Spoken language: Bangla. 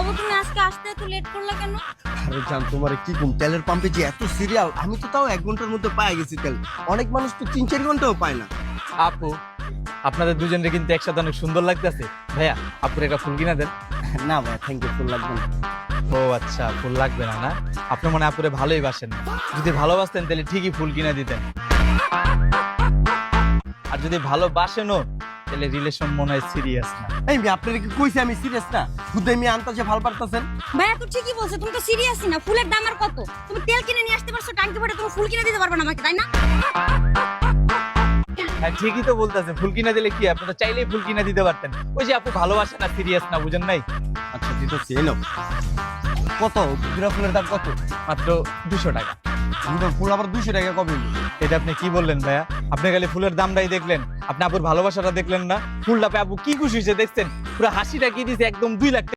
বাবু তুমি আজকে আসতে এত লেট করলা কেন? আরে জান তোমার কি কম, তেলের পাম্পে যে এত সিরিয়াল, আমি তো তাও 1 ঘন্টার মধ্যে পাই গেছি তেল। অনেক মানুষ তো 3-4 ঘন্টাও পায় না। আপু আপনাদের দুজনের কিন্তু একসাথে অনেক সুন্দর লাগতেছে। ভাইয়া আপুর একটা ফুল কিনা দেন। না ভাই, থ্যাংক ইউ, ফুল লাগবে না। ও আচ্ছা, ফুল লাগবে না না? আপনি মনে হয় আপুরে ভালোই বাসেন। যদি ভালোবাসতেন তাহলে ঠিকই ফুল কিনা দিতেন। আর যদি ভালোবাসেনও তাহলে রিলেশন মনে হয় সিরিয়াস না। এই মেয়ে, আপনারা কি কইছে আমি সিরিয়াস না? খুদে মেয়ে আনতাছে ভাল পারতাছেন। ভাইয়া তো ঠিকই বলছে, তুমি তো সিরিয়াসই না। ফুলের দাম আর কত? তুমি তেল কিনে নিয়ে আসতে পারছো টাঙ্কি ভরে, তুমি ফুল কিনে দিতে পারবে না আমাকে, তাই না? হ্যাঁ ঠিকই তো বলতেছে, ফুল কিনা দিলে কি আপনি তো চাইলেই ফুল কিনা দিতে পারতেন। ওই যে আপু ভালোবাসে না, সিরিয়াস না, বুঝেন নাই? আচ্ছা দিতেছি, এনো। কত জোড়া ফুলের দাম কত? মাত্র 200 টাকা। ফুল আবার 200 টাকা কবে হলো? এটা আপনি কি বললেন ভাইয়া? আপনি খালি ফুলের দামটাই দেখলেন, আপনি আপুর ভালোবাসাটা দেখলেন না? ফুলটা পেয়ে আপু কি খুশি হয়েছে দেখছেন? পুরো হাসিটা কি দিয়েছে, একদম 2 লাখ টাকা।